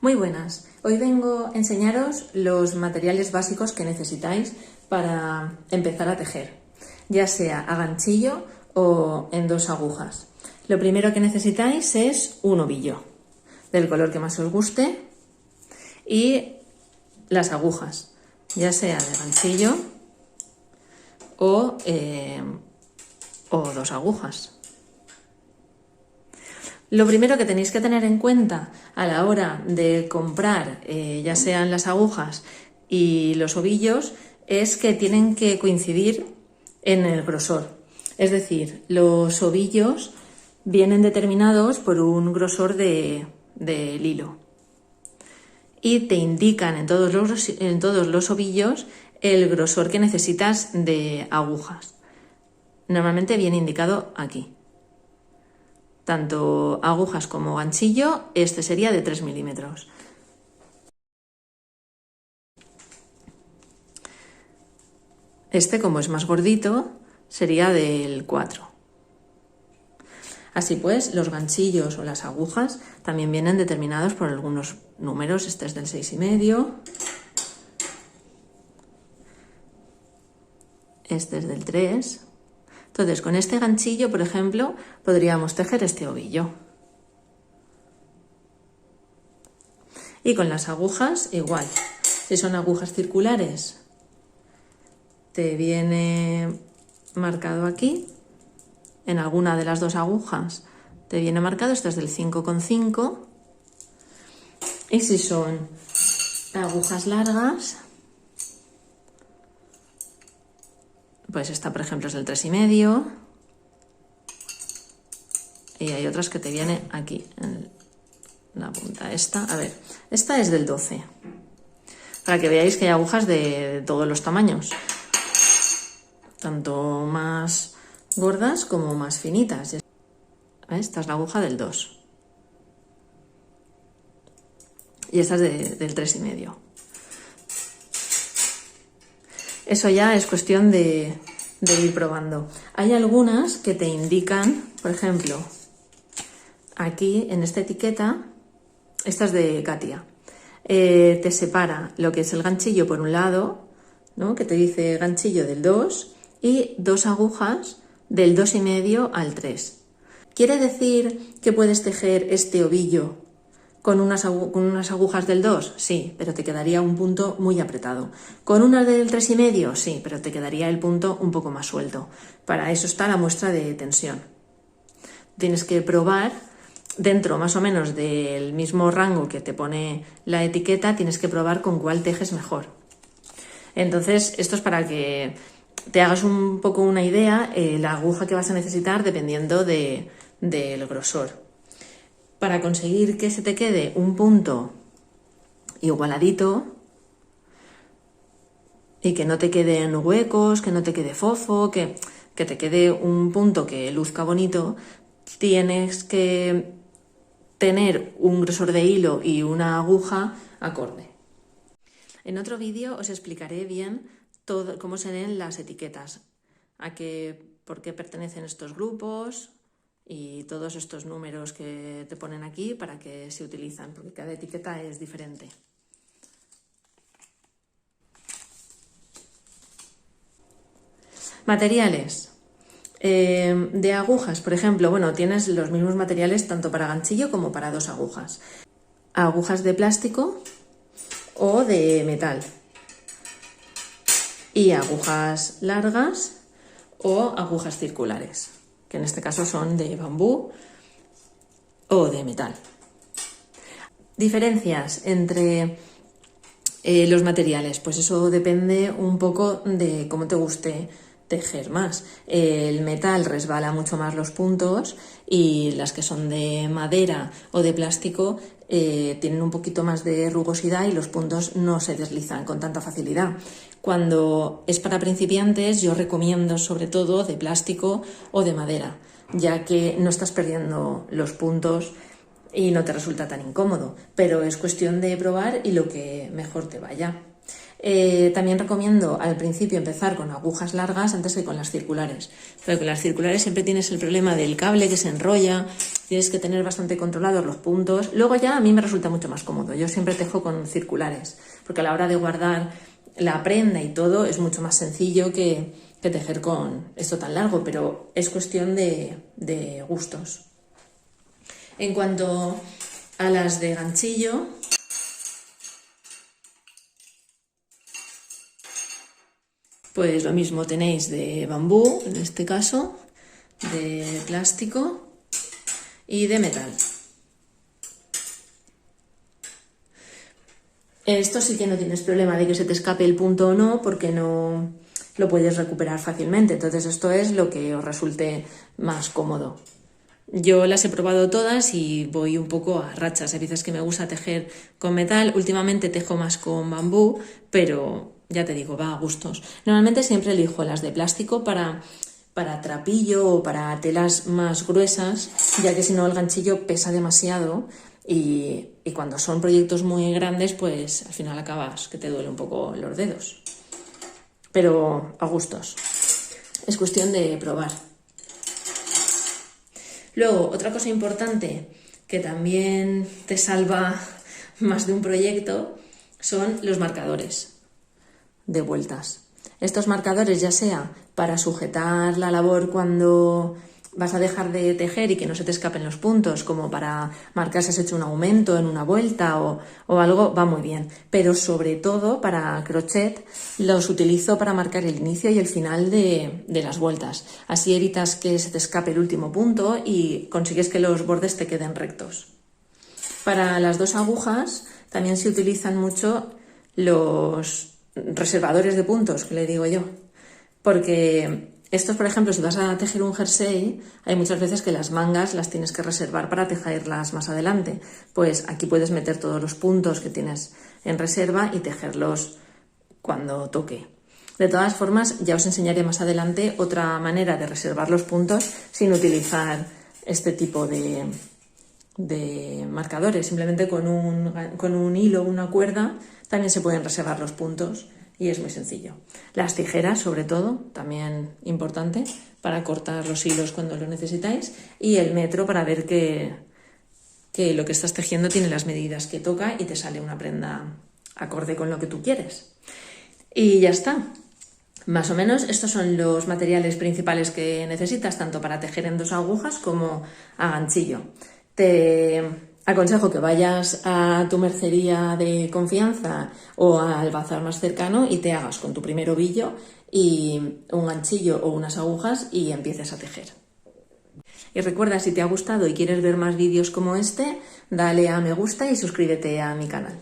Muy buenas, hoy vengo a enseñaros los materiales básicos que necesitáis para empezar a tejer, ya sea a ganchillo o en dos agujas. Lo primero que necesitáis es un ovillo, del color que más os guste, y las agujas, ya sea de ganchillo o dos agujas. Lo primero que tenéis que tener en cuenta a la hora de comprar ya sean las agujas y los ovillos es que tienen que coincidir en el grosor. Es decir, los ovillos vienen determinados por un grosor del hilo y te indican en todos los ovillos el grosor que necesitas de agujas. Normalmente viene indicado aquí. Tanto agujas como ganchillo, este sería de 3 milímetros. Este, como es más gordito, sería del 4. Así pues, los ganchillos o las agujas también vienen determinados por algunos números. Este es del 6,5. Este es del 3. Entonces, con este ganchillo, por ejemplo, podríamos tejer este ovillo. Y con las agujas, igual. Si son agujas circulares, te viene marcado aquí. En alguna de las dos agujas te viene marcado. Este es del 5,5. Y si son agujas largas, pues esta, por ejemplo, es del 3,5 y hay otras que te viene aquí en la punta. Esta es del 12, para que veáis que hay agujas de todos los tamaños, tanto más gordas como más finitas. Esta es la aguja del 2 y esta es del 3,5. Eso ya es cuestión de ir probando. Hay algunas que te indican, por ejemplo, aquí en esta etiqueta, esta es de Katia, te separa lo que es el ganchillo por un lado, ¿no? Que te dice ganchillo del 2 y dos agujas del 2,5 al 3. ¿Quiere decir que puedes tejer este ovillo con unas agujas del 2? Sí, pero te quedaría un punto muy apretado. ¿Con unas del 3,5? Sí, pero te quedaría el punto un poco más suelto. Para eso está la muestra de tensión. Tienes que probar dentro más o menos del mismo rango que te pone la etiqueta, tienes que probar con cuál tejes mejor. Entonces, esto es para que te hagas un poco una idea, la aguja que vas a necesitar dependiendo del grosor. Para conseguir que se te quede un punto igualadito y que no te queden huecos, que no te quede fofo, que te quede un punto que luzca bonito, tienes que tener un grosor de hilo y una aguja acorde. En otro vídeo os explicaré bien cómo se leen las etiquetas, por qué pertenecen estos grupos y todos estos números que te ponen aquí para qué se utilizan, porque cada etiqueta es diferente. Materiales. De agujas, por ejemplo, bueno, tienes los mismos materiales tanto para ganchillo como para dos agujas. Agujas de plástico o de metal. Y agujas largas o agujas circulares, que en este caso son de bambú o de metal. Diferencias entre los materiales, pues eso depende un poco de cómo te guste tejer más. El metal resbala mucho más los puntos y las que son de madera o de plástico tienen un poquito más de rugosidad y los puntos no se deslizan con tanta facilidad. Cuando es para principiantes, yo recomiendo sobre todo de plástico o de madera, ya que no estás perdiendo los puntos y no te resulta tan incómodo, pero es cuestión de probar y lo que mejor te vaya. También recomiendo al principio empezar con agujas largas antes que con las circulares, porque con las circulares siempre tienes el problema del cable que se enrolla tienes que tener bastante controlados los puntos. Luego ya a mí me resulta mucho más cómodo, yo siempre tejo con circulares, porque a la hora de guardar la prenda y todo es mucho más sencillo que tejer con esto tan largo, pero es cuestión de gustos. En cuanto a las de ganchillo, pues lo mismo tenéis de bambú, en este caso, de plástico y de metal. Esto sí que no tienes problema de que se te escape el punto o no, porque no lo puedes recuperar fácilmente. Entonces esto es lo que os resulte más cómodo. Yo las he probado todas y voy un poco a rachas. Hay veces que me gusta tejer con metal, últimamente tejo más con bambú, pero ya te digo, va a gustos. Normalmente siempre elijo las de plástico para trapillo o para telas más gruesas, ya que si no el ganchillo pesa demasiado y cuando son proyectos muy grandes, pues al final acabas que te duele un poco los dedos. Pero a gustos. Es cuestión de probar. Luego, otra cosa importante que también te salva más de un proyecto son los marcadores de vueltas. Estos marcadores, ya sea para sujetar la labor cuando vas a dejar de tejer y que no se te escapen los puntos, como para marcar si has hecho un aumento en una vuelta o algo, va muy bien. Pero sobre todo para crochet los utilizo para marcar el inicio y el final de las vueltas. Así evitas que se te escape el último punto y consigues que los bordes te queden rectos. Para las dos agujas también se utilizan mucho los reservadores de puntos, que le digo yo, porque estos, por ejemplo, si vas a tejer un jersey, hay muchas veces que las mangas las tienes que reservar para tejerlas más adelante. Pues aquí puedes meter todos los puntos que tienes en reserva y tejerlos cuando toque. De todas formas, ya os enseñaré más adelante otra manera de reservar los puntos sin utilizar este tipo de marcadores. Simplemente con un hilo o una cuerda también se pueden reservar los puntos. Y es muy sencillo. Las tijeras, sobre todo, también importante para cortar los hilos cuando lo necesitáis. Y el metro para ver que lo que estás tejiendo tiene las medidas que toca y te sale una prenda acorde con lo que tú quieres. Y ya está. Más o menos estos son los materiales principales que necesitas, tanto para tejer en dos agujas como a ganchillo. Te aconsejo que vayas a tu mercería de confianza o al bazar más cercano y te hagas con tu primer ovillo y un ganchillo o unas agujas y empieces a tejer. Y recuerda, si te ha gustado y quieres ver más vídeos como este, dale a me gusta y suscríbete a mi canal.